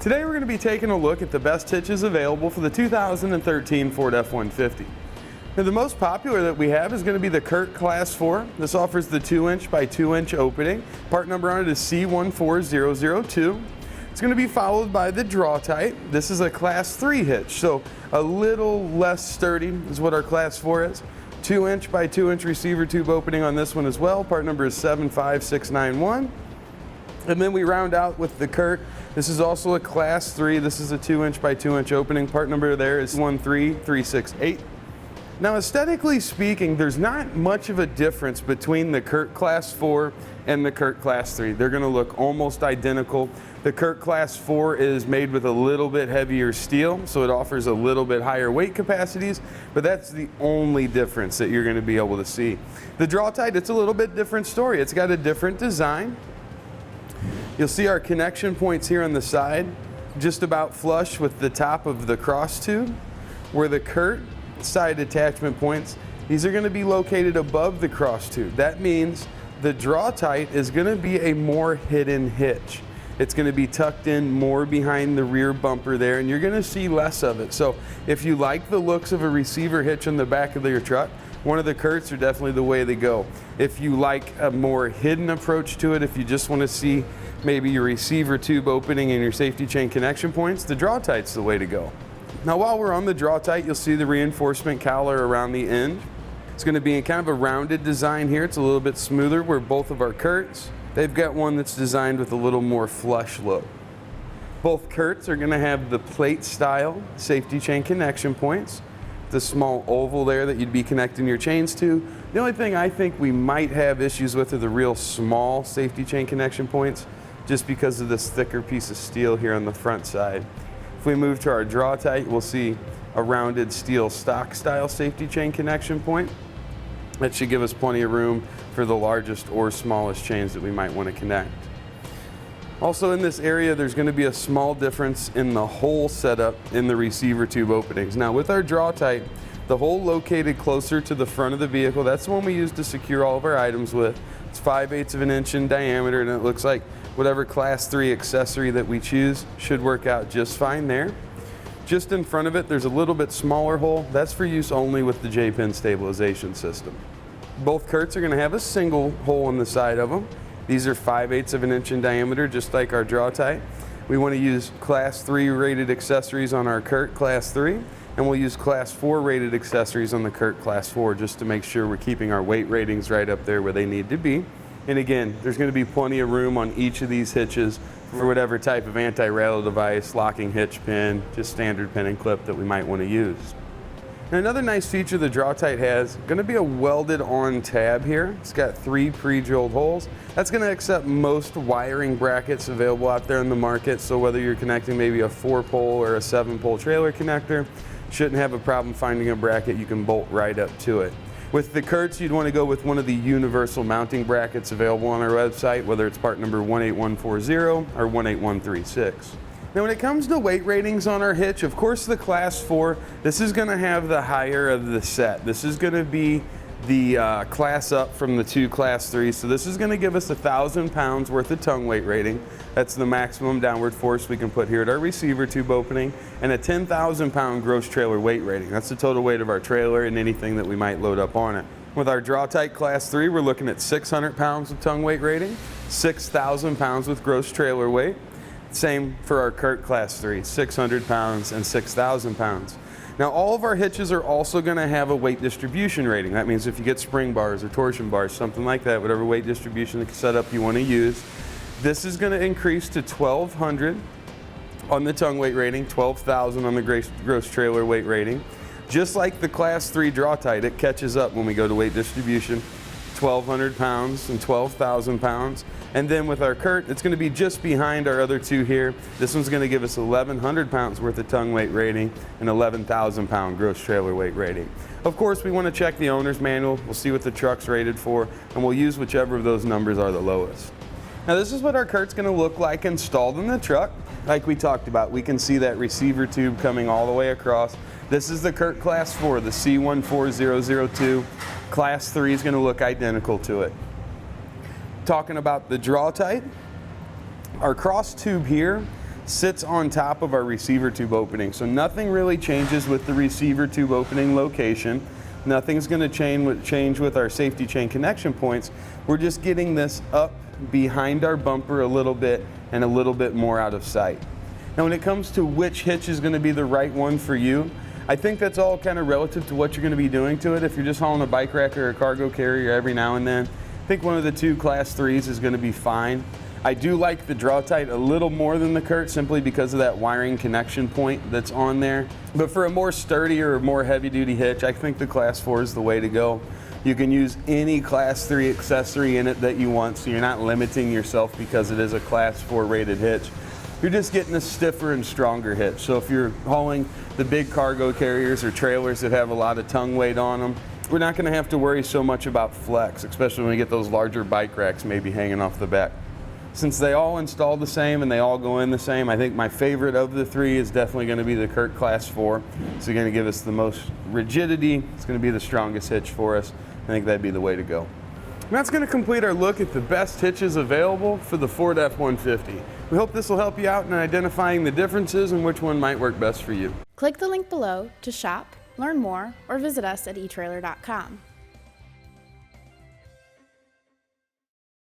Today we're going to be taking a look at the best hitches available for the 2013 Ford F-150. Now the most popular that we have is going to be the Curt Class 4. This offers the 2" by 2" opening. Part number on it is C14002. It's going to be followed by the Draw-Tite. This is a Class 3 hitch, so a little less sturdy is what our Class 4 is. 2" by 2" receiver tube opening on this one as well. Part number is 75691. And then we round out with the Curt. This is also a Class 3. This is a 2" by 2" opening. Part number there is 13368. Now aesthetically speaking, there's not much of a difference between the Curt Class 4 and the Curt Class 3. They're going to look almost identical. The Curt Class 4 is made with a little bit heavier steel, so it offers a little bit higher weight capacities, but that's the only difference that you're going to be able to see. The Draw-Tite, it's a little bit different story. It's got a different design. You'll see our connection points here on the side, just about flush with the top of the cross tube, where the Curt side attachment points, these are going to be located above the cross tube. That means the Draw-Tite is going to be a more hidden hitch. It's going to be tucked in more behind the rear bumper there, and you're going to see less of it. So if you like the looks of a receiver hitch on the back of your truck, one of the Curts are definitely the way to go. If you like a more hidden approach to it, if you just want to see maybe your receiver tube opening and your safety chain connection points, the Draw-Tite's the way to go. Now while we're on the Draw-Tite, you'll see the reinforcement cowler around the end. It's going to be in kind of a rounded design here. It's a little bit smoother where both of our Curts, they've got one that's designed with a little more flush look. Both Curts are going to have the plate style safety chain connection points. The small oval there that you'd be connecting your chains to. The only thing I think we might have issues with are the real small safety chain connection points, just because of this thicker piece of steel here on the front side. If we move to our Draw-Tite, we'll see a rounded steel stock style safety chain connection point. That should give us plenty of room for the largest or smallest chains that we might want to connect. Also in this area, there's going to be a small difference in the hole setup in the receiver tube openings. Now with our Draw-Tite, the hole located closer to the front of the vehicle, that's the one we use to secure all of our items with. It's 5/8 of an inch in diameter, and it looks like whatever Class 3 accessory that we choose should work out just fine there. Just in front of it, there's a little bit smaller hole. That's for use only with the J-pin stabilization system. Both Curts are going to have a single hole on the side of them. These are 5/8 of an inch in diameter, just like our Draw-Tite. We want to use Class 3 rated accessories on our Curt Class 3, and we'll use Class 4 rated accessories on the Curt Class 4 just to make sure we're keeping our weight ratings right up there where they need to be. And again, there's going to be plenty of room on each of these hitches for whatever type of anti-rattle device, locking hitch pin, just standard pin and clip that we might want to use. Now another nice feature the Draw-Tite has, going to be a welded on tab here. It's got 3 pre-drilled holes. That's going to accept most wiring brackets available out there in the market, so whether you're connecting maybe a 4-pole or a 7-pole trailer connector, shouldn't have a problem finding a bracket you can bolt right up to it. With the Curts, you'd want to go with one of the universal mounting brackets available on our website, whether it's part number 18140 or 18136. Now when it comes to weight ratings on our hitch, of course the Class 4, this is going to have the higher of the set. This is going to be the class up from the 2 Class 3s, so this is going to give us 1,000 pounds worth of tongue weight rating. That's the maximum downward force we can put here at our receiver tube opening, and a 10,000 pound gross trailer weight rating. That's the total weight of our trailer and anything that we might load up on it. With our Draw-Tite Class 3, we're looking at 600 pounds of tongue weight rating, 6,000 pounds with gross trailer weight. Same for our Curt Class 3, 600 pounds and 6,000 pounds. Now all of our hitches are also going to have a weight distribution rating. That means if you get spring bars or torsion bars, something like that, whatever weight distribution setup you want to use, this is going to increase to 1,200 on the tongue weight rating, 12,000 on the gross trailer weight rating. Just like the Class 3 Draw-Tite, it catches up when we go to weight distribution. 1,200 pounds and 12,000 pounds. And then with our Curt, it's going to be just behind our other two here. This one's going to give us 1,100 pounds worth of tongue weight rating and 11,000 pound gross trailer weight rating. Of course, we want to check the owner's manual. We'll see what the truck's rated for, and we'll use whichever of those numbers are the lowest. Now this is what our Curt's going to look like installed in the truck. Like we talked about, we can see that receiver tube coming all the way across. This is the Curt Class 4, the C14002. Class 3 is going to look identical to it. Talking about the Draw-Tite, our cross tube here sits on top of our receiver tube opening. So nothing really changes with the receiver tube opening location. Nothing's going to change with our safety chain connection points. We're just getting this up behind our bumper a little bit and a little bit more out of sight. Now when it comes to which hitch is going to be the right one for you, I think that's all kind of relative to what you're going to be doing to it. If you're just hauling a bike rack or a cargo carrier every now and then, I think one of the two Class 3s is going to be fine. I do like the Draw-Tite a little more than the Curt simply because of that wiring connection point that's on there. But for a more sturdier or more heavy duty hitch, I think the Class 4 is the way to go. You can use any Class 3 accessory in it that you want, so you're not limiting yourself because it is a Class 4 rated hitch. You're just getting a stiffer and stronger hitch. So if you're hauling the big cargo carriers or trailers that have a lot of tongue weight on them, we're not going to have to worry so much about flex, especially when we get those larger bike racks maybe hanging off the back. Since they all install the same and they all go in the same, I think my favorite of the three is definitely going to be the Curt Class 4. It's going to give us the most rigidity. It's going to be the strongest hitch for us. I think that'd be the way to go. And that's going to complete our look at the best hitches available for the Ford F-150. We hope this will help you out in identifying the differences and which one might work best for you. Click the link below to shop, learn more, or visit us at etrailer.com.